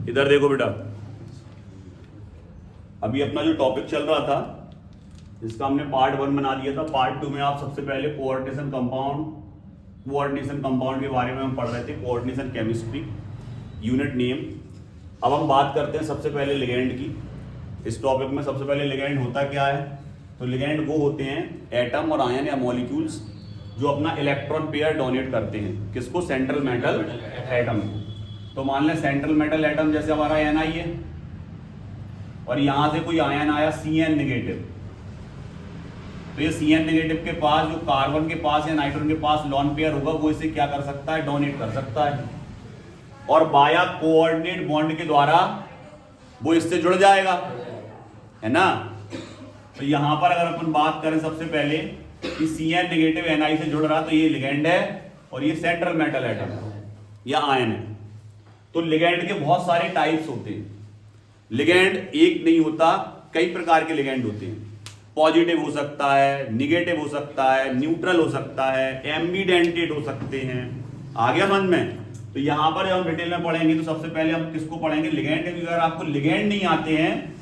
इधर देखो बेटा, अभी अपना जो टॉपिक चल रहा था इसका हमने पार्ट 1 बना दिया था। पार्ट 2 में आप सबसे पहले कोऑर्डिनेशन कंपाउंड के बारे में हम पढ़ रहे थे, कोऑर्डिनेशन केमिस्ट्री यूनिट नेम। अब हम बात करते हैं सबसे पहले लिगैंड की। इस टॉपिक में सबसे पहले लिगैंड होता क्या है? तो लिगैंड वो होते हैं एटम और आयन या मॉलिक्यूल्स जो अपना इलेक्ट्रॉन पेयर डोनेट करते हैं। किसको? सेंट्रल मेटल एटम को। तो मान लें सेंट्रल मेटल एटम जैसे हमारा Ni है और यहां से कोई आयन आया Cn नेगेटिव, तो ये Cn नेगेटिव के पास जो कार्बन के पास या नाइट्रोजन के पास लॉन पेयर होगा वो इसे क्या कर सकता है? डोनेट कर सकता है और बाया कोऑर्डिनेट बॉन्ड के द्वारा वो इससे जुड़ जाएगा, है ना। तो यहां पर अगर अपन बात करें सबसे पहले कि Cn नेगेटिव Ni से जुड़ रहा तो ये लिगैंड है और ये सेंट्रल मेटल एटम या आयन है। तो लिगैंड के बहुत सारे टाइप्स होते हैं। लिगैंड एक नहीं होता, कई प्रकार के लिगैंड होते हैं। पॉजिटिव हो सकता है, निगेटिव हो सकता है, न्यूट्रल हो सकता है, एम्बिडेंटेड हो सकते हैं। आ गया समझ में? तो यहां पर जब हम डिटेल में पढ़ेंगे तो सबसे पहले हम किसको पढ़ेंगे? लिगैंड। अगर आपको लिगैंड नहीं आते हैं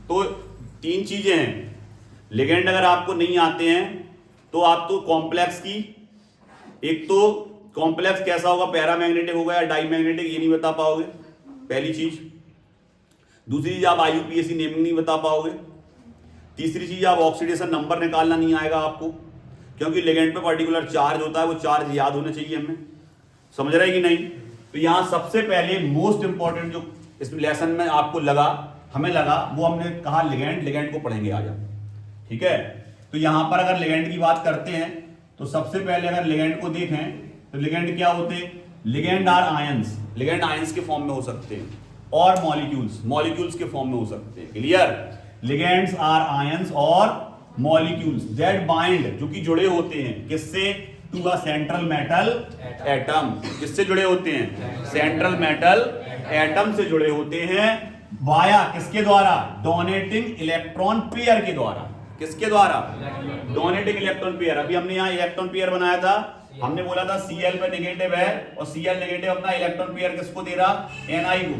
तो तीन चीजें हैं। लिगैंड अगर आपको नहीं आते हैं तो आप तो कॉम्प्लेक्स की, एक तो कॉम्प्लेक्स कैसा होगा, पैरामैग्नेटिक होगा या डाईमैग्नेटिक, ये नहीं बता पाओगे, पहली चीज। दूसरी चीज आप IUPAC नेमिंग नहीं बता पाओगे। तीसरी चीज आप ऑक्सीडेशन नंबर निकालना नहीं आएगा आपको, क्योंकि लिगैंड पे पर्टिकुलर चार्ज होता है, वो चार्ज याद होना चाहिए हमें। समझ रहे कि नहीं? तो यहां सबसे पहले मोस्ट इंपॉर्टेंट जो इस लेसन में आपको लगा, हमें लगा, वो हमने कहा लिगैंड को पढ़ेंगे आज हम, ठीक है। तो यहां पर अगर लिगैंड की बात करते हैं तो सबसे पहले अगर लिगैंड को देखें तो लिगैंड क्या होते हैं? Ligand are ions, ligand ions के फॉर्म में हो सकते हैं, और मॉलिक्यूल्स के फॉर्म में हो सकते हैं। क्लियर? लिगैंड्स आर आयंस और मॉलिक्यूल्स दैट बाइंड, जो कि जुड़े होते हैं किससे? To a central metal atom. किससे जुड़े होते हैं? सेंट्रल मेटल एटम से जुड़े होते हैं। वाया किसके द्वारा? डोनेटिंग इलेक्ट्रॉन पेयर के द्वारा। किसके द्वारा? Donating electron pair. अभी हमने यहाँ इलेक्ट्रॉन पेयर बनाया था, हमने बोला था Cl पे नेगेटिव है और Cl नेगेटिव अपना इलेक्ट्रॉन पेयर किसको दे रहा? Ni को।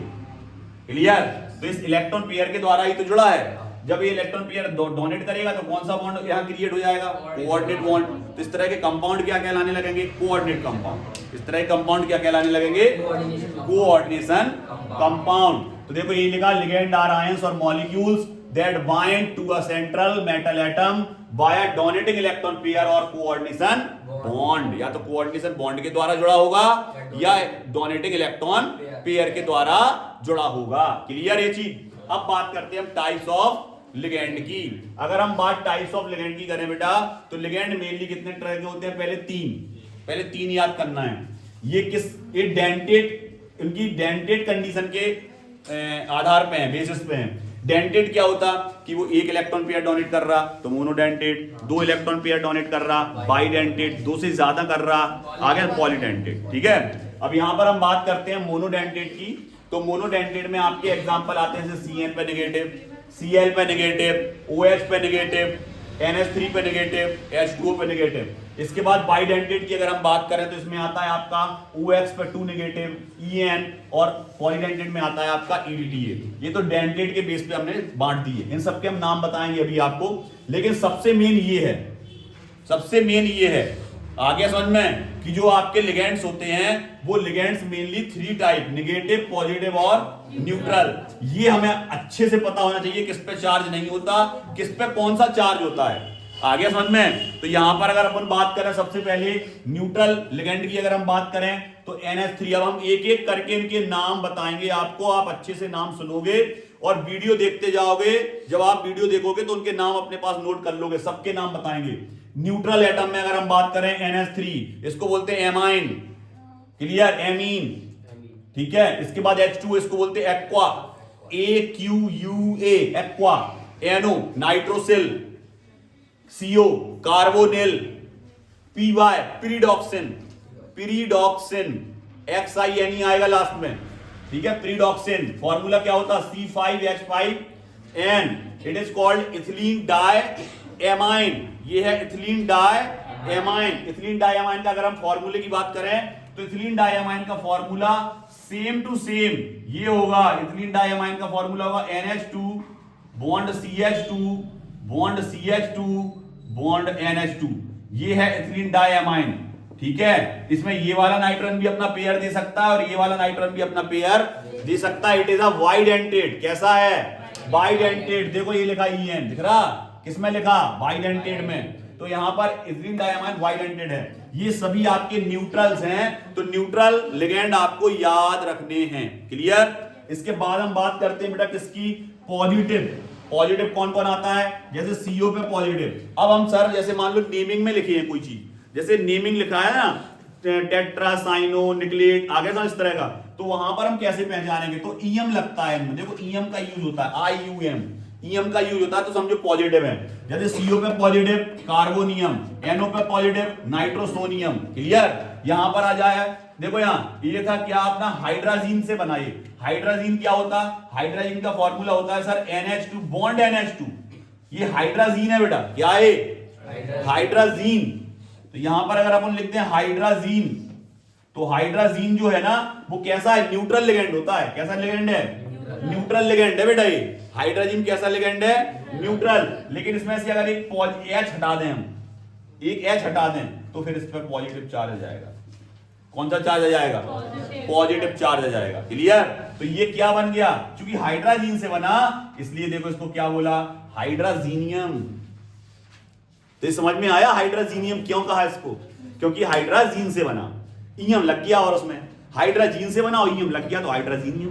क्लियर? तो इस इलेक्ट्रॉन पेयर के द्वारा ही तो जुड़ा है। जब ये इलेक्ट्रॉन पेयर डोनेट करेगा तो कौन सा बॉन्ड यहाँ क्रिएट हो जाएगा? Coordinate bond. तो इस तरह के कंपाउंड क्या कहलाने लगेंगे? Coordinate compound. इस तरह के कंपाउंड क्या कहलाने लगेंगे? Coordination compound. तो देखो ये लिखा, लिगैंड आर आयंस और molecules that bind to a central metal atom by donating electron pair और कोऑर्डिनेशन बॉन्ड। या तो कोऑर्डिनेशन बॉन्ड के द्वारा जुड़ा होगा या डोनेटिंग इलेक्ट्रॉन पेयर के द्वारा जुड़ा होगा। क्लियर ये चीज? अब बात करते हैं हम टाइप्स ऑफ लिगैंड की। अगर हम बात टाइप्स ऑफ लिगैंड की करें बेटा, तो लिगैंड मेनली कितने तरह के होते हैं? पहले तीन याद करना है। ये डेंटेड, इनकी डेंटेड कंडीशन के आधार पे है, बेसिस पे है। डेंटेड क्या होता? कि वो एक इलेक्ट्रॉन पेयर डोनेट कर रहा तो मोनोडेंटेड, दो इलेक्ट्रॉन पेयर डोनेट कर रहा बाइडेंटेड, दो से ज्यादा कर रहा आगे पॉलीडेंटेड। ठीक है। अब यहां पर हम बात करते हैं मोनोडेंटेड की। तो मोनोडेंटेड में आपके एग्जांपल आते हैं जैसे Cn पे नेगेटिव, Cl पे नेगेटिव, OH पे नेगेटिव, NH3 पे नेगेटिव, H2O पे नेगेटिव। इसके बाद बाइडेंटेड की अगर हम बात करें तो इसमें आता है आपका OX पे 2 नेगेटिव, En, और पॉलीडेंटेड में आता है आपका EDTA। ये तो डेंटेड के बेस पे हमने बांट दिए। इन सबके हम नाम बताएंगे अभी आपको, लेकिन सबसे मेन ये है आगे समझ में कि जो आपके लिगेंड्स होते हैं वो ligands mainly 3 type, negative, positive और न्यूट्रल। ये हमें अच्छे से पता होना चाहिए किस पे चार्ज नहीं होता, किस पे कौन सा चार्ज होता है। आगे समझ में? तो यहां पर अगर अपन बात करें सबसे पहले न्यूट्रल लिगेंड की अगर हम बात करें तो NH3। अब हम एक एक करके इनके नाम बताएंगे आपको, आप अच्छे से नाम सुनोगे और वीडियो देखते जाओगे। जब आप वीडियो देखोगे तो उनके नाम अपने पास नोट कर लोगे, सबके नाम बताएंगे। न्यूट्रल एटम में अगर हम बात करें NH3, इसको बोलते हैं एमाइन। क्लियर? एमीन। ठीक है। इसके बाद H2, इसको बोलते हैं aqua, AQUA, aqua. NO, nitrosyl. CO, carbonyl. PY, pyridoxine, XINE आएगा लास्ट में। ठीक है। पिरिडॉक्सिन फॉर्मूला क्या होता है? C5H5N। It is called ethylene diamine. ये है ethylene diamine. Ethylene diamine का अगर हम फॉर्मूले की बात करें तो इथिलीन डाई एमाइन का फॉर्मूला सेम टू सेम ये होगा, इथिलीन डाइअमाइन का फॉर्मूला होगा NH2 bond CH2 bond CH2 bond NH2। ये है इथिलीन डाइअमाइन, ठीक है। इसमें ये वाला नाइट्रोजन भी अपना पेयर दे सकता है और ये वाला नाइट्रोजन भी अपना पेयर दे सकता है। इट इज अ बाइडेंटेड, कैसा है, बाइडेंटेड। देखो ये लिखा EN, दिख रहा, किसमें लिखा, बाइडेंटेड में। तो यहां पर इथिलीन डाइअमाइन बाइडेंटेड है। ये सभी आपके न्यूट्रल्स हैं, तो न्यूट्रल लिगेंड आपको याद रखने हैं, क्लियर। इसके बाद हम बात करते हैं बेटा किसकी, पॉजिटिव। पॉजिटिव कौन कौन आता है, जैसे CO पे पॉजिटिव। अब हम सर जैसे मान लो नेमिंग में लिखे हैं कोई चीज, जैसे नेमिंग लिखा है ना, टेट्रा साइनो निकलेट आगे ना इस तरह का, तो वहां पर हम कैसे पहचानेंगे, तो EM लगता है इनमें। देखो EM का यूज होता है, IUM EM का यूज होता है, तो समझो पॉजिटिव है। जैसे CO पे पॉजिटिव कार्बोनियम, NO पे पॉजिटिव नाइट्रोसोनियम, क्लियर। यहां पर आ जाए, देखो यहां ये था क्या अपना, हाइड्राजीन से बनाइए। हाइड्राजीन क्या होता है, हाइड्राजीन का फॉर्मूला होता है सर NH2 बॉन्ड NH2। ये हाइड्राजीन है बेटा, क्या है, हाइड्राजीन। तो यहां पर अगर अपन लिखते हैं हाइड्राजीन, तो हाइड्राजीन जो है ना वो कैसा है, न्यूट्रल लिगेंड होता है। कैसा लिगेंड है, न्यूट्रल लिगेंड है बेटा। ये हाइड्रोजन कैसा लिगेंड है, न्यूट्रल। लेकिन इसमें से अगर एक H हटा दें हम, एक H हटा दें, तो फिर इस पर पॉजिटिव चार्ज आ जाएगा। कौन सा चार्ज आ जाएगा, पॉजिटिव चार्ज आ जाएगा, क्लियर। तो ये क्या बन गया, क्योंकि हाइड्राजीन से बना, इसलिए देखो इसको क्या बोला, हाइड्राजीनियम। तो ये समझ में आया, हाइड्राजीनियम क्यों कहा इसको, क्योंकि हाइड्राजीन से बना, EM लग गया, और उसमें हाइड्राजीन से बना और EM लग गया, तो हाइड्राजीनियम,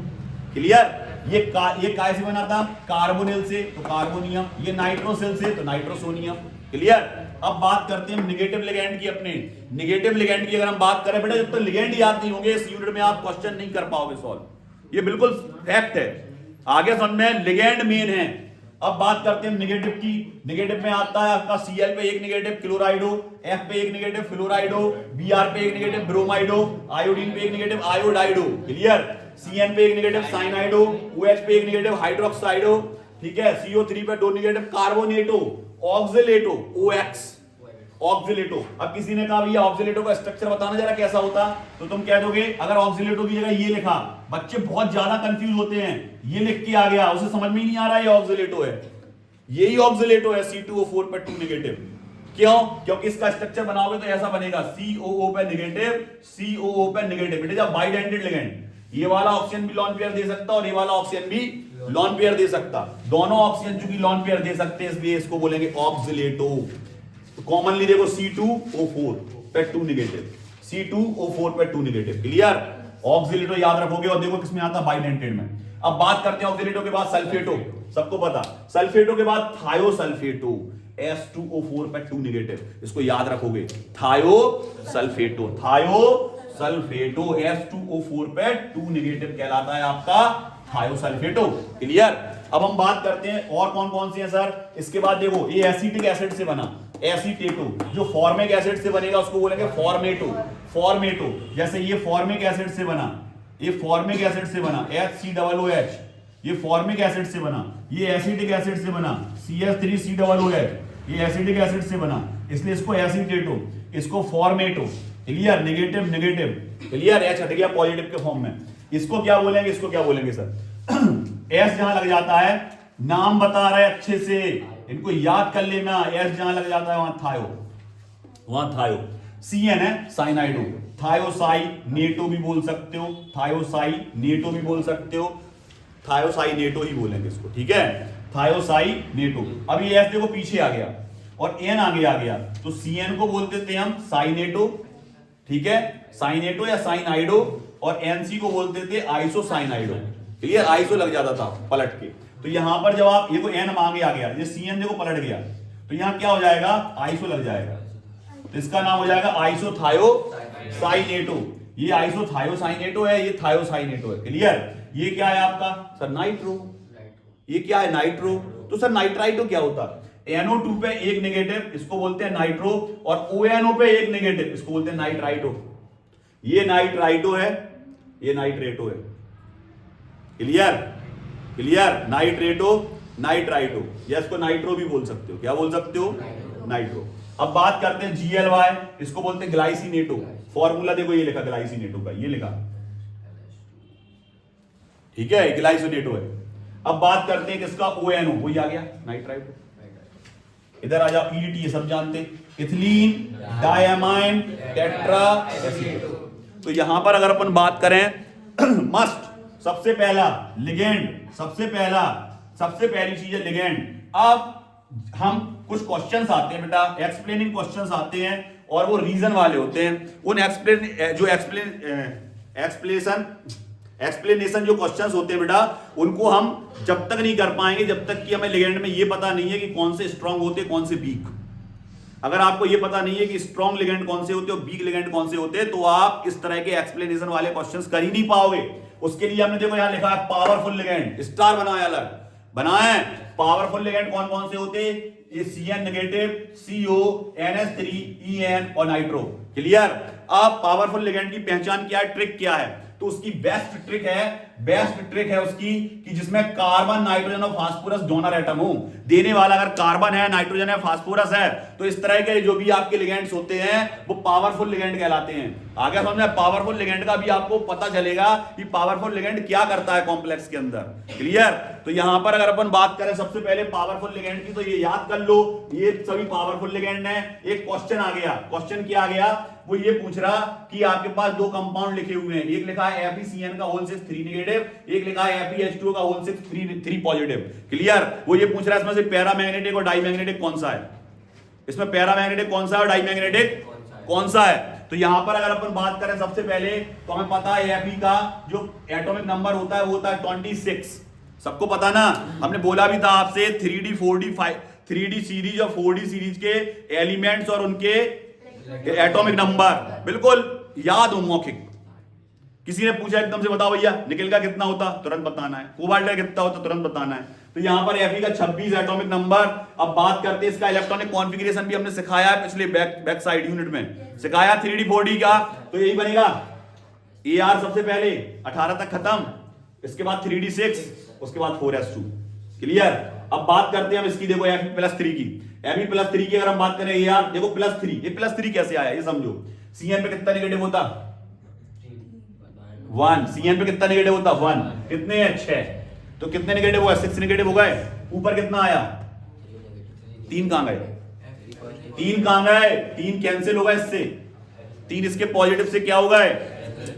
क्लियर। ये काय से बना था, कार्बोनिल से, तो कार्बोनियम। ये नाइट्रोसिल से, तो नाइट्रोसोनियम, क्लियर। अब बात करते हैं निगेटिव लिगेंड की। अपने निगेटिव लिगेंड की अगर हम बात करें बेटा, जब तक लिगेंड याद नहीं होंगे इस यूनिट में आप क्वेश्चन नहीं कर पाओगे सॉल्व, ये बिल्कुल फैक्ट है। आगे समझ में, लिगेंड मेन है। अब बात करते हैं निगेटिव की। निगेटिव में आता है आपका Cl पे एक निगेटिव क्लोराइडो, F पे एक निगेटिव फ्लोराइडो, Br पे एक निगेटिव ब्रोमाइडो, आयोडीन पे एक निगेटिव आयोडाइडो, क्लियर। Cn पे एक निगेटिव साइनाइडो, OH पे एक निगेटिव हाइड्रोक्साइडो, ठीक है। CO3 पे दो निगेटिव कार्बोनेटो, ऑक्सिलेटो, OX ऑक्सिलेटो। अब किसी ने कहा भैया ऑक्सिलेटो का स्ट्रक्चर बताना जरा कैसा होता, तो तुम कह दोगे, अगर ऑक्सिलेटो की जगह ये लिखा, बच्चे बहुत ज्यादा कंफ्यूज होते हैं, ये लिख के आ गया, उसे समझ में ही नहीं आ रहा ये ऑक्सिलेटो है, यही ऑक्सिलेटो है, C2O4 पे 2 निगेटिव। क्यों, क्योंकि इसका स्ट्रक्चर बनाओगे तो ऐसा बनेगा, COO पे निगेटिव, COO पे negative. It is a bidentate ligand. ये वाला ऑक्सीजन भी लॉन पेयर दे सकता और ये वाला ऑक्सीजन भी लॉन पेयर दे सकता। दोनों ऑक्सीजन चूंकि लॉन पेयर दे सकते हैं, इसलिए इसको बोलेंगे ऑक्सिलेटो। कॉमनली देखो C2O4 पे 2 निगेटिव, C2O4 पे 2 निगेटिव, क्लियर। ऑक्सिलेटो याद रखोगे, और देखो किसमें आता है, बाइडेंटेड में। अब बात करते हैं ऑक्सिलेटो के बाद सल्फेटो, सबको पता। सल्फेटो के बाद थायोसल्फेटो, S2O4 पे 2 निगेटिव, इसको याद रखोगे, थायोसल्फेटो। थायोसल्फेटो S2O4 पे 2 निगेटिव कहलाता है आपका थायोसल्फेटो, क्लियर। अब हम बात करते हैं और कौन कौन से हैं सर। इसके बाद देखो ये एसिटिक एसिड से बना, एसीटेटो। जो फॉर्मिक एसिड से बनेगा उसको बोलेंगे फॉर्मेटो। फॉर्मेटो, जैसे ये फॉर्मिक एसिड से बना, ये फॉर्मिक एसिड से बना HCOOH, ये फॉर्मिक एसिड से बना। ये एसिटिक एसिड से बना CH3COOH, ये एसिटिक एसिड से बना, इसलिए इसको एसीटेटो, इसको फॉर्मेटो, clear. Negative negative, clear. H हट गया पॉजिटिव के फॉर्म में। इसको क्या बोलेंगे, इसको क्या बोलेंगे सर, S जहां लग जाता है, नाम बता रहे अच्छे से, इनको याद कर लेना। S जहां लग जाता है वहां थायो, वहां थायो। CN है साइनाइडो, थायोसाइनेटो भी बोल सकते हो, थायोसाइनेटो भी बोल सकते हो, थायोसाइनेटो ही बोलेंगे इसको, ठीक है, थायोसाइनेटो। अब ये S देखो पीछे आ गया और N आगे आ गया, तो CN को बोलते थे हम साइनेटो, ठीक है, साइनेटो या साइनाइडो, और NC को बोलते थे आइसोसाइनाइडो, क्लियर। आइसो लग जाता था पलट के। तो यहां पर जब आप ये को N आगे आ गया, ये CN देखो पलट गया, तो यहां क्या हो जाएगा, आइसो लग जाएगा, तो इसका नाम हो जाएगा आइसोथायोसाइनेटो। ये आइसोथायोसाइनेटो है, ये थायोसाइनेटो है, क्लियर। ये क्या है आपका सर, नाइट्रो। ये क्या है, नाइट्रो। तो सर नाइट्राइटो क्या होता है, NO2 पे एक नेगेटिव, इसको बोलते हैं नाइट्रो, और ONO पे एक नेगेटिव, इसको बोलते हैं नाइट्राइटो। ये नाइट्राइटो है, ये नाइट्रेटो है, क्लियर क्लियर। नाइट्रेटो नाइट्राइटो, या इसको नाइट्रो भी बोल सकते हो, क्या बोल सकते हो, नाइट्रो। अब बात करते हैं GLY, इसको बोलते हैं ग्लाइसिनेटो। फॉर्मूला देखो ये लिखा ग्लाइसिनेटो का, ये लिखा ठीक है, एक आइसोलेटो है। अब बात करते हैं किसका, ONO, वही आ गया नाइट्राइट। इधर आ जाओ, EDT ये सब जानते, इथिलीन डायमाइन टेट्रा एसीटो। तो यहां पर अगर अपन बात करें मस्ट सबसे पहला लिगेंड, सबसे पहली चीज है लिगेंड। अब हम कुछ क्वेश्चंस आते हैं बेटा, एक्सप्लेनिंग क्वेश्चंस आते हैं और वो रीजन वाले होते हैं। उन एक्सप्लेनेशन जो क्वेश्चंस होते हैं बेटा, उनको हम जब तक नहीं कर पाएंगे जब तक कि हमें लिगेंड में ये पता नहीं है कि कौन से स्ट्रांग होते हैं कौन से वीक। अगर आपको ये पता नहीं है कि स्ट्रांग लिगेंड कौन से होते हैं और वीक लिगेंड कौन से होते हैं, तो आप इस तरह के एक्सप्लेनेशन वाले क्वेश्चंस कर ही नहीं पाओगे। उसके लिए हमने देखो यहां लिखा है पावरफुल लिगेंड, स्टार बनाया, अलग बनाया है। पावरफुल लिगेंड कौन कौन से होते हैं, ये CN negative, CO, NH3, EN और नाइट्रो। क्लियर। अब पावरफुल लिगेंड की पहचान क्या है, ट्रिक क्या है, तो उसकी बेस्ट ट्रिक है उसकी कि जिसमें कार्बन नाइट्रोजन और फास्फोरस डोनर एटम हो। देने वाला अगर कार्बन है, नाइट्रोजन है, फास्फोरस है, तो इस तरह के जो भी आपके लिगेंड्स होते हैं वो पावरफुल लिगेंड कहलाते हैं। आगे समझ में, पावरफुल लिगेंड का भी आपको पता चलेगा कि पावरफुल लिगेंड क्या करता है कॉम्प्लेक्स के अंदर। क्लियर। तो यहां पर अगर अपन बात करें सबसे पहले पावरफुल लिगेंड की, तो ये याद कर लो, ये सभी पावरफुल लिगेंड है। एक क्वेश्चन आ गया, क्वेश्चन क्या आ गया, वो ये पूछ रहा कि आपके पास दो कंपाउंड लिखे हुए हैं, एक लिखा है FeCN का होल 6 3 नेगेटिव, एक लिखा है FeH2O का होल 6 3 पॉजिटिव। क्लियर। वो ये पूछ रहा है इसमें से पैरामैग्नेटिक और डाईमैग्नेटिक कौन सा है, इसमें पैरामैग्नेटिक कौन सा है और डाईमैग्नेटिक कौन सा है। तो यहां पर अगर अपन बात करें सबसे पहले, तो हमें पता है Fe का जो एटॉमिक नंबर होता है वो होता है 26। सबको पता ना, हमने बोला भी था आपसे 3D 4D 3D सीरीज और 4D सीरीज के एलिमेंट्स और उनके एटॉमिक नंबर बिल्कुल याद हो, मौखिक। किसी ने पूछा एकदम से बताओ भैया निकेल का कितना होता, तुरंत बताना है, कोबाल्ट का कितना होता, तुरंत बताना है। तो यहां पर Fe का 26 एटॉमिक नंबर। अब बात करते हैं इसका इलेक्ट्रॉनिक कॉन्फ़िगरेशन, भी हमने सिखाया है पिछले बैक साइड यूनिट में सिखाया 3D 4D का। तो यही बनेगा AR सबसे पहले 18 तक खत्म, इसके बाद 3D 6, उसके बाद 4s2। क्लियर। अब बात करते हैं हम इसकी, देखो Fe+3 की। Fe+3 की अगर हम बात करें AR, देखो +3, ये +3 कैसे आया ये समझो। CN पे कितना नेगेटिव होता 1, CN पे कितना नेगेटिव होता 1, कितने हैं 6, तो कितने नेगेटिव हुआ 6 नेगेटिव हो गए। ऊपर कितना आया 3, कहां गए 3, कहां गए 3 कैंसिल होगा इससे, 3 इसके पॉजिटिव से क्या हो गए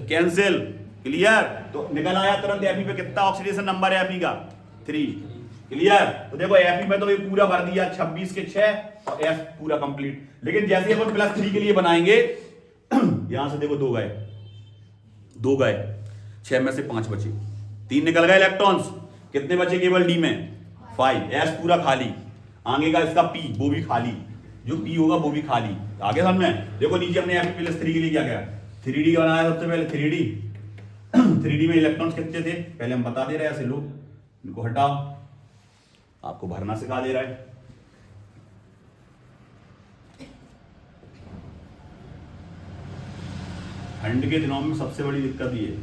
कैंसिल। क्लियर। तो निकल आया तुरंत Fe पे कितना ऑक्सीडेशन नंबर है Fe का 3। क्लियर। तो देखो Fe में तो ये पूरा भर दिया 26 के 6 और F पूरा कंप्लीट। लेकिन जैसे अपन +3 के लिए बनाएंगे यहां से देखो 2 गए 6 में से 5 बचे, 3 निकल गए इलेक्ट्रॉन्स, कितने बचे केवल D में 5, S पूरा खाली, आगे का इसका P वो भी खाली, जो P होगा वो भी खाली। आगे समझ में, देखो नीचे हमने Fe+3 के लिए क्या किया 3D बनाया सबसे पहले 3D में इलेक्ट्रॉन्स कितने थे पहले हम बता दे रहे हैं, ऐसे लो इनको हटाओ, आपको भरना सिखा दे रहा है। ठंड के दिनों में सबसे बड़ी दिक्कत ये है,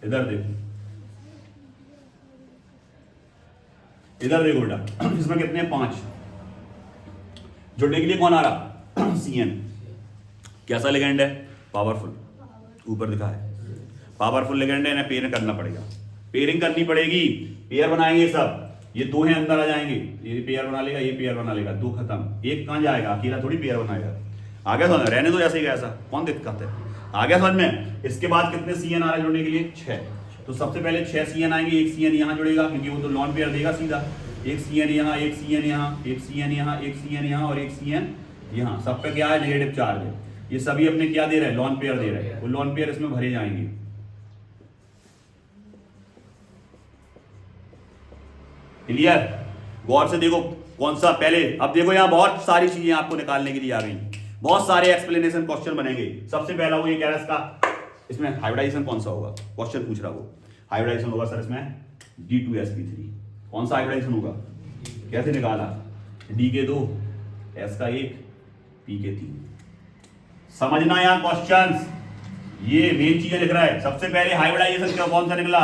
इधर देखो बेटा, इसमें कितने 5, जुड़ने के लिए कौन आ रहा CN। कैसा लिगेंड है पावरफुल, ऊपर दिखा है पावरफुल लिगेंड है, इन्हें पेयर करना पड़ेगा, पेयरिंग करनी पड़ेगी, पेयर बनाएंगे सब, ये 2 हैं अंदर आ जाएंगे, ये पेयर बना लेगा, ये पेयर बना लेगा, 2 खत्म, एक कहां जाएगा, अकेला थोड़ी पेयर बनाएगा। आगे समझ में, रहने दो जैसे ही कैसा, कौन दिक्कत है। आगे समझ में, इसके बाद कितने CN आ रहे जुड़ने के लिए 6, तो सबसे पहले 6 CN आएंगे, एक CN यहां जुड़ेगा क्योंकि वो तो लॉन पेयर देगा सीधा, एक CN यहां, एक CN यहां, एक CN यहां, एक CN यहां और एक CN यहां, सब पे क्या है नेगेटिव चार्ज है। ये सभी अपने क्या दे रहे हैं लॉन पेयर दे रहे हैं, वो लॉन पेयर इसमें भरे जाएंगे। क्लियर। गौर से देखो कौन सा पहले, अब देखो यहां बहुत सारी चीजें आपको निकालने के लिए आ गई, बहुत सारे एक्सप्लेनेशन क्वेश्चन बनेंगे। सबसे पहला वो ये कह रहा है इसका, इसमें हाइब्रिडाइजेशन कौन सा होगा, क्वेश्चन पूछ रहा वो हाइब्रिडाइजेशन होगा सर इसमें D2sp3, कौन सा हाइब्रिडाइजेशन होगा, कैसे निकाला D के 2, S का 1, P के 3। समझना यहां क्वेश्चंस, ये मेन चीजें लिख रहा है। सबसे पहले हाइब्रिडाइजेशन का कौन सा निकला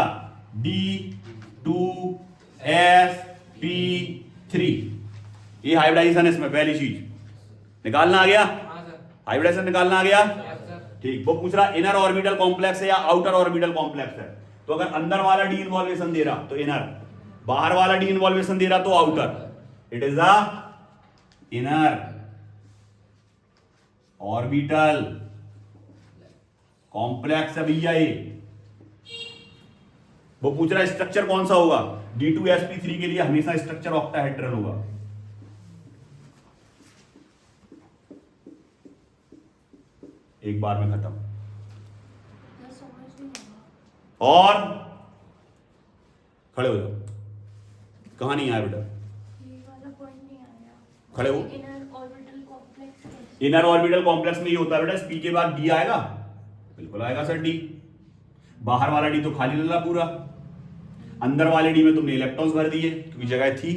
D2sp3, ये हाइब्रिडाइजेशन है, इसमें पहली चीज निकालना आ गया, हाइब्रिडाइजेशन निकालना आ गया, ठीक, वो पूछ रहा इनर ऑर्बिटल कॉम्प्लेक्स है या आउटर ऑर्बिटल कॉम्प्लेक्स है। तो अगर अंदर वाला डी इन्वॉल्वेशन दे रहा तो इनर, बाहर वाला डी इन्वॉल्वेशन दे रहा तो outer. It is the inner orbital complex है भैया ये। वो पूछ रहा है स्ट्रक्चर कौन सा होगा, D2sp3 के लिए हमेशा स्ट्रक्चर ऑक्टाहेड्रल होगा। एक बार में खत्म। और खड़े हो जाओ, कहां नहीं आया बेटा, खड़े हो। इनर ऑर्बिटल कॉम्प्लेक्स में ये होता है बेटा, पी के बाद डी आएगा, बिल्कुल आएगा सर डी। बाहर वाला डी तो खाली लगा पूरा, अंदर वाले डी में तुमने इलेक्ट्रॉन्स भर दिए क्योंकि जगह थी।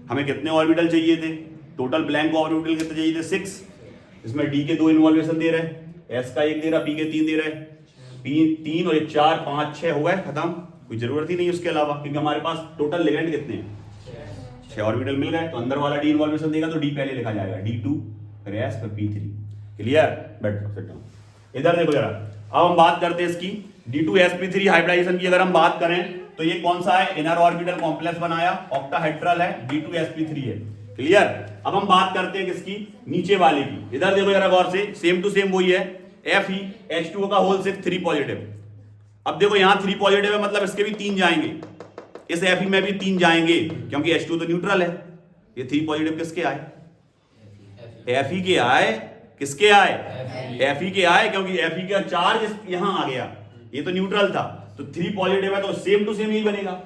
हमें कितने ऑर्बिटल चाहिए थे, टोटल ब्लैंक ऑर्बिटल कितने चाहिए थे 6। इसमें डी के 2 इन्वॉल्वेशन दे रहे, एस का 1 दे रहा, पी के 3 दे रहे, पी 3 और 4 5 6 हो गए, खत्म। कोई जरूरत ही नहीं उसके अलावा, क्योंकि हमारे पास टोटल लिगेंड कितने हैं 6 ऑर्बिटल मिल गए। तो अंदर वाला डी इन्वॉल्वेशन देगा तो डी पहले लिखा जाएगा, D2 फिर एस फिर P3। क्लियर, बैठो सिट डाउन। इधर देखो जरा, अब हम बात करते हैं इसकी D2sp3 हाइब्रिडाइजेशन की। अगर हम बात करें तो ये कौन सा है, इनर ऑर्बिटल कॉम्प्लेक्स बनाया, ऑक्टाहेड्रल है, D2sp3 है। क्लियर। अब हम बात करते हैं किसकी, नीचे वाले की। इधर देखो जरा गौर से, सेम टू सेम वही है, Fe का होल सिर्फ 3 पॉजिटिव। अब देखो यहां 3 पॉजिटिव है, मतलब इसके भी 3 जाएंगे, इस Fe में भी 3 जाएंगे, क्योंकि H2 तो न्यूट्रल है। ये 3 पॉजिटिव किसके आए, Fe के आए, किसके आए, Fe के आए, क्योंकि Fe का चार्ज यहां आ गया, ये तो न्यूट्रल था। तो 3 पॉजिटिव है तो सेम टू सेम यही बनेगा,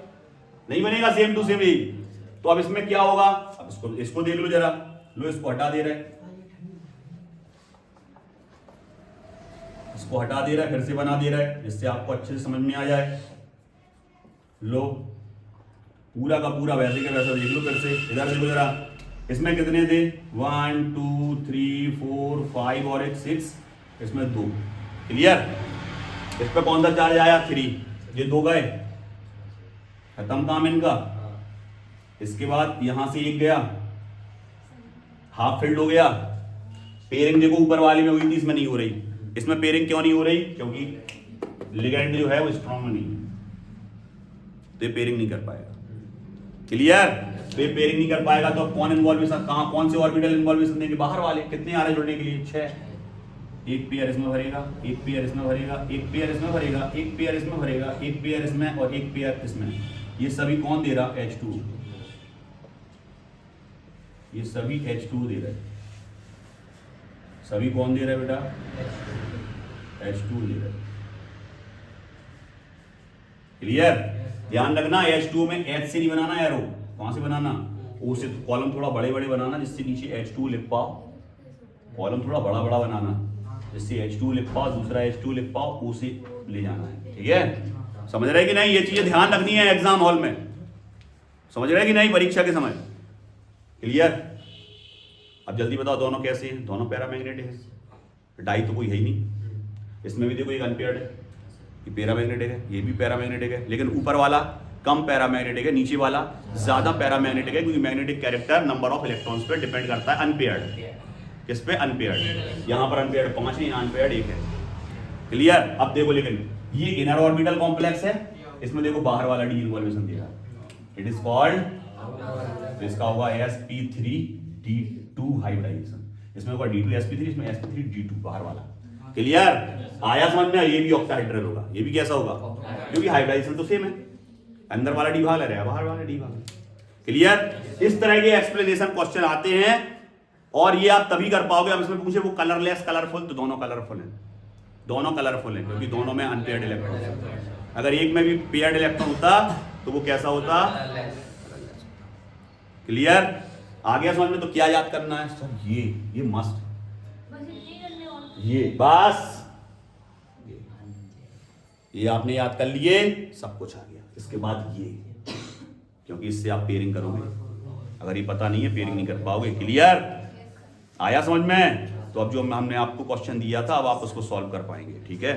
नहीं बनेगा सेम टू सेम यही। तो अब इसमें क्या होगा, अब इसको देख लो जरा, लो इसको हटा दे रहा है, इसको हटा दे रहा है, फिर से बना दे रहा है, जिससे आपको अच्छे से समझ में आ जाए। लो पूरा का पूरा वैसे का वैसा देख लो फिर से। इधर देखो जरा, इसमें कितने थे, 1 2 3 4 5 और एक 6, इसमें 2। क्लियर। इस पे कौन सा चार्ज आया, 3, ये 2 गए, खत्म काम इनका। इसके बाद यहां से 1 गया, हाफ फिल्ड हो गया। पेयरिंग देखो ऊपर वाले में हुई थी, इसमें नहीं हो रही। इसमें पेयरिंग क्यों नहीं हो रही, क्योंकि लिगेंड जो है वो स्ट्रॉन्ग नहीं है, तो ये पेयरिंग नहीं कर पाएगा। क्लियर। तो ये पेयरिंग नहीं कर पाएगा तो अब कौन इन्वॉल्वेशन, कहां कौन से ऑर्बिटल इन्वॉल्वेशन देंगे, बाहर वाले। कितने आ रहे जुड़ने के लिए, 6। एक पेयर इसमें भरेगा, एक पेयर इसमें भरेगा, एक पेयर इसमें भरेगा, एक पेयर इसमें भरेगा, एक पेयर इसमें और एक पेयर इसमें। ये सभी कौन दे रहा, H2। ये सभी H2 दे रहे, सभी कौन दे रहा है बेटा, H2 दे रहा है। क्लियर। ध्यान रखना, H2 में H से नहीं बनाना एरो, कहां से बनाना, O से। तो कॉलम थोड़ा बड़े बड़े बनाना, जिससे नीचे H2 लिख पाओ। कॉलम थोड़ा बड़ा बड़ा बनाना, जिससे H2 लिख पाओ, दूसरा H2 लिख पाओ, O से ले जाना है। ठीक है, समझ रहे कि नहीं, ये चीजें ध्यान रखनी है एग्जाम हॉल में, समझ रहे कि नहीं, परीक्षा के समय। क्लियर। अब जल्दी बताओ दोनों कैसे हैं, दोनों पैरामैग्नेटिक है, डाई तो कोई है ही नहीं। इसमें भी देखो एक अनपेयर्ड है, ये पैरामैग्नेटिक है, ये भी पैरामैग्नेटिक है, लेकिन ऊपर वाला कम पैरामैग्नेटिक है, नीचे वाला ज्यादा पैरामैग्नेटिक है, क्योंकि magnetic character number of electrons पे डिपेंड करता है। अनपेयर्ड, किस पे, अनपेयर्ड। यहां पर अनपेयर्ड 5 है, यहां अनपेयर्ड 1 है। क्लियर। अब देखो, लेकिन ये इनर ऑर्बिटल कॉम्प्लेक्स है, इसमें देखो बाहर वाला डी इन्वॉल्वेशन दे रहा है, इट इज कॉल्ड, तो इसका होगा sp3d2 हाइब्रिडाइजेशन। इसमें होगा D2sp3, इसमें sp3d2 बाहर वाला। क्लियर। आया समझ में, ये भी ऑक्टाहेड्रल होगा, ये भी कैसा होगा, क्योंकि हाइब्रिडाइजेशन तो सेम है, अंदर वाला डी भाग रहा है, बाहर वाला डी भाग। क्लियर। इस तरह के एक्सप्लेनेशन क्वेश्चन आते हैं, और ये आप तभी कर पाओगे। अब इसमें पूछे वो कलरलेस कलरफुल, तो दोनों कलरफुल हैं, दोनों कलरफुल हैं, क्योंकि दोनों में अनपेयर्ड इलेक्ट्रॉन। अगर एक में भी पेयर्ड इलेक्ट्रॉन होता तो वो कैसा होता। क्लियर। आ गया समझ में। तो क्या याद करना है सर, ये मस्ट, ये बस, ये आपने याद कर लिए, सब कुछ आ गया। इसके बाद ये, क्योंकि इससे आप पेयरिंग करोगे, अगर ये पता नहीं है पेयरिंग नहीं कर पाओगे। क्लियर। आया समझ में। तो अब जो हमने आपको क्वेश्चन दिया था, अब आप उसको सॉल्व कर पाएंगे। ठीक है।